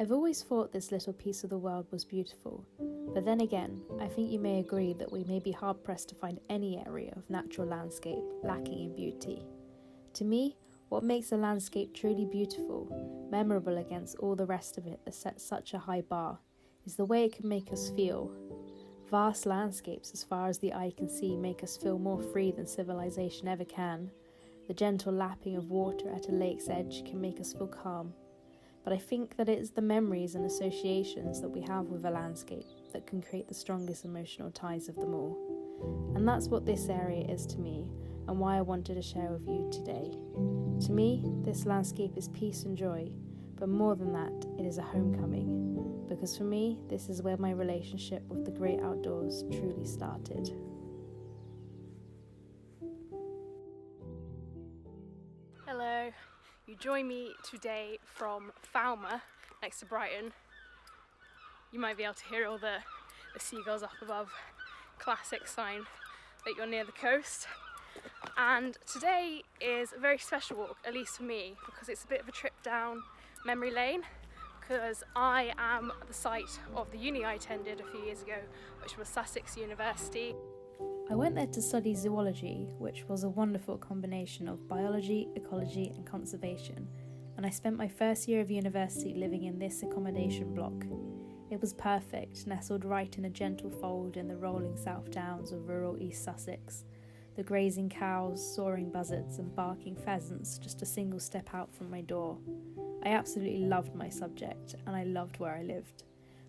I've always thought this little piece of the world was beautiful, but then again, I think you may agree that we may be hard-pressed to find any area of natural landscape lacking in beauty. To me, what makes a landscape truly beautiful, memorable against all the rest of it that sets such a high bar, is the way it can make us feel. Vast landscapes as far as the eye can see make us feel more free than civilization ever can. The gentle lapping of water at a lake's edge can make us feel calm. But I think that it is the memories and associations that we have with a landscape that can create the strongest emotional ties of them all. And that's what this area is to me, and why I wanted to share with you today. To me, this landscape is peace and joy, but more than that, it is a homecoming. Because for me, this is where my relationship with the great outdoors truly started. Hello, you join me today from Falmer, next to Brighton. You might be able to hear all the seagulls up above. Classic sign that you're near the coast. And today is a very special walk, at least for me, because it's a bit of a trip down memory lane, because I am at the site of the uni I attended a few years ago, which was Sussex University. I went there to study zoology, which was a wonderful combination of biology, ecology and conservation, and I spent my first year of university living in this accommodation block. It was perfect, nestled right in a gentle fold in the rolling South Downs of rural East Sussex. The grazing cows, soaring buzzards and barking pheasants just a single step out from my door. I absolutely loved my subject, and I loved where I lived.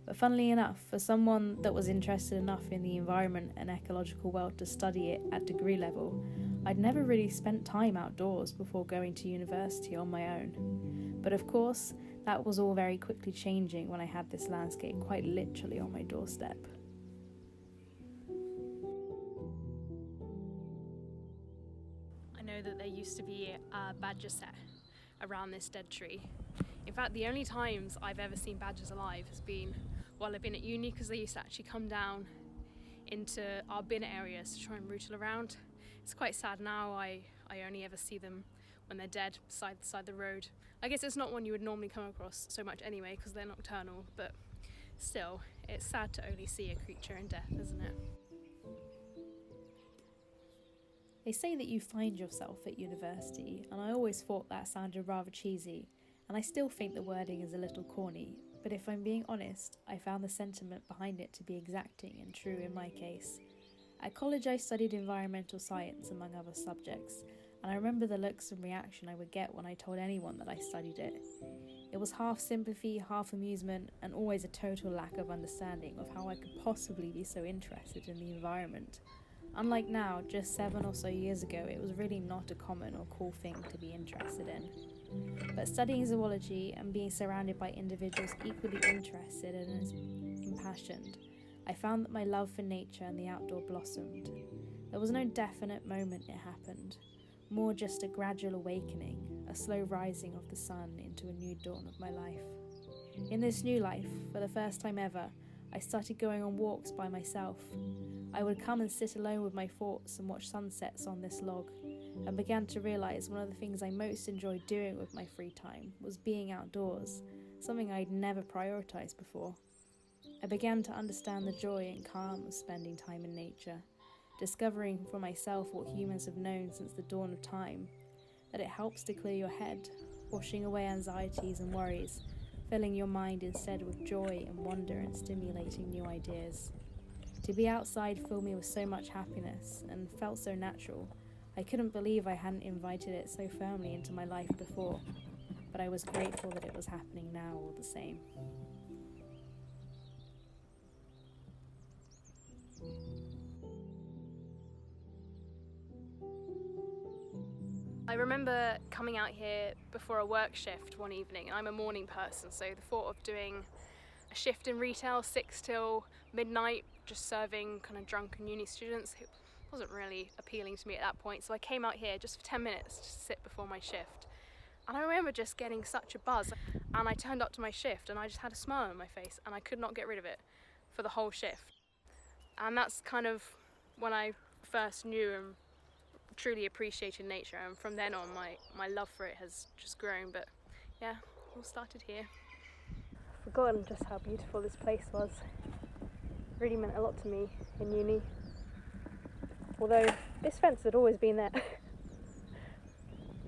But funnily enough, for someone that was interested enough in the environment and ecological world to study it at degree level, I'd never really spent time outdoors before going to university on my own. But of course, that was all very quickly changing when I had this landscape quite literally on my doorstep. I know that there used to be a badger set around this dead tree. In fact, the only times I've ever seen badgers alive has been while I've been at uni, because they used to actually come down into our bin areas to try and rootle around. It's quite sad now, I only ever see them when they're dead beside the road. I guess it's not one you would normally come across so much anyway, because they're nocturnal, but still, it's sad to only see a creature in death, isn't it? They say that you find yourself at university, and I always thought that sounded rather cheesy, and I still think the wording is a little corny, but if I'm being honest, I found the sentiment behind it to be exacting and true in my case. At college I studied environmental science among other subjects, and I remember the looks and reaction I would get when I told anyone that I studied it. It was half sympathy, half amusement, and always a total lack of understanding of how I could possibly be so interested in the environment. Unlike now, just 7 or so years ago, it was really not a common or cool thing to be interested in. But studying zoology and being surrounded by individuals equally interested and as impassioned, I found that my love for nature and the outdoor blossomed. There was no definite moment it happened, more just a gradual awakening, a slow rising of the sun into a new dawn of my life. In this new life, for the first time ever, I started going on walks by myself. I would come and sit alone with my thoughts and watch sunsets on this log, and began to realise one of the things I most enjoyed doing with my free time was being outdoors, something I'd never prioritised before. I began to understand the joy and calm of spending time in nature, discovering for myself what humans have known since the dawn of time, that it helps to clear your head, washing away anxieties and worries, filling your mind instead with joy and wonder and stimulating new ideas. To be outside filled me with so much happiness and felt so natural. I couldn't believe I hadn't invited it so firmly into my life before, but I was grateful that it was happening now all the same. I remember coming out here before a work shift one evening, and I'm a morning person, so the thought of doing a shift in retail 6 till midnight, just serving kind of drunken uni students, it wasn't really appealing to me at that point. So I came out here just for 10 minutes to sit before my shift, and I remember just getting such a buzz, and I turned up to my shift and I just had a smile on my face and I could not get rid of it for the whole shift. And that's kind of when I first knew and truly appreciated nature, and from then on my love for it has just grown. But yeah, it all started here. For forgotten just how beautiful this place was. It really meant a lot to me in uni. Although this fence had always been there.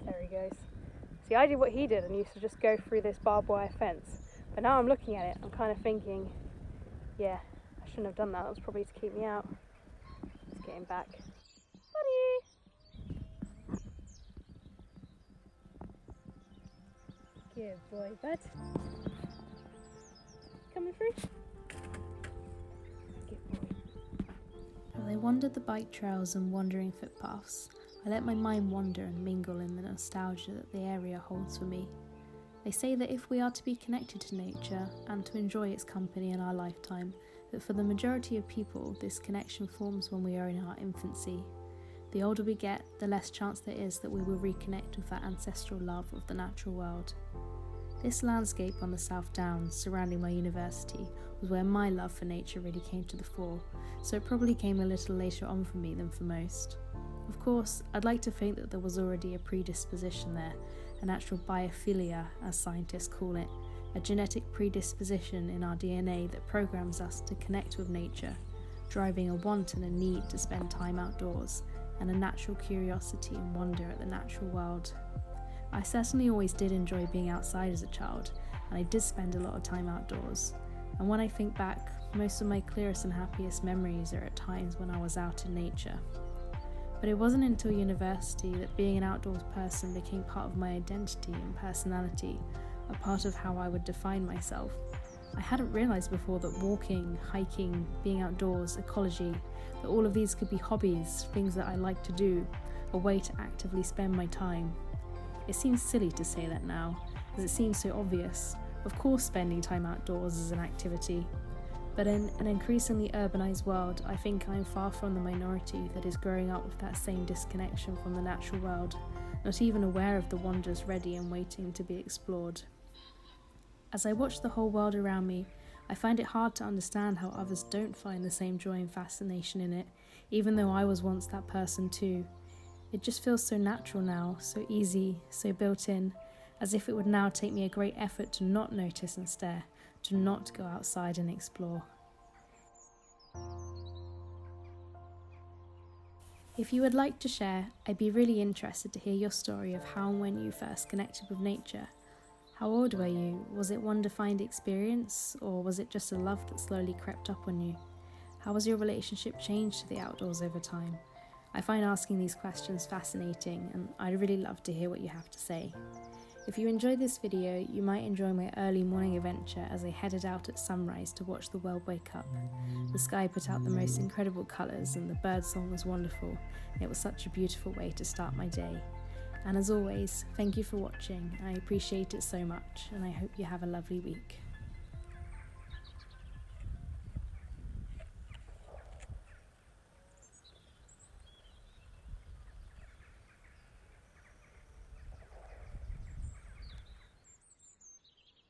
There he goes. See, I did what he did and used to just go through this barbed wire fence. But now I'm looking at it, I'm kind of thinking, yeah, I shouldn't have done that. That was probably to keep me out. Let's get him back. Buddy! Good boy, bud. Coming through? Good boy. As I wandered the bike trails and wandering footpaths, I let my mind wander and mingle in the nostalgia that the area holds for me. They say that if we are to be connected to nature and to enjoy its company in our lifetime, that for the majority of people this connection forms when we are in our infancy. The older we get, the less chance there is that we will reconnect with that ancestral love of the natural world. This landscape on the South Downs surrounding my university was where my love for nature really came to the fore, so it probably came a little later on for me than for most. Of course, I'd like to think that there was already a predisposition there, a natural biophilia, as scientists call it, a genetic predisposition in our DNA that programs us to connect with nature, driving a want and a need to spend time outdoors, and a natural curiosity and wonder at the natural world. I certainly always did enjoy being outside as a child, and I did spend a lot of time outdoors. And when I think back, most of my clearest and happiest memories are at times when I was out in nature. But it wasn't until university that being an outdoors person became part of my identity and personality, a part of how I would define myself. I hadn't realised before that walking, hiking, being outdoors, ecology, that all of these could be hobbies, things that I like to do, a way to actively spend my time. It seems silly to say that now, as it seems so obvious. Of course spending time outdoors is an activity. But in an increasingly urbanised world, I think I'm far from the minority that is growing up with that same disconnection from the natural world, not even aware of the wonders ready and waiting to be explored. As I watch the whole world around me, I find it hard to understand how others don't find the same joy and fascination in it, even though I was once that person too. It just feels so natural now, so easy, so built in, as if it would now take me a great effort to not notice and stare, to not go outside and explore. If you would like to share, I'd be really interested to hear your story of how and when you first connected with nature. How old were you? Was it one defined experience, or was it just a love that slowly crept up on you? How has your relationship changed to the outdoors over time? I find asking these questions fascinating, and I'd really love to hear what you have to say. If you enjoyed this video, you might enjoy my early morning adventure as I headed out at sunrise to watch the world wake up. The sky put out the most incredible colours and the birdsong was wonderful. It was such a beautiful way to start my day. And as always, thank you for watching. I appreciate it so much, and I hope you have a lovely week.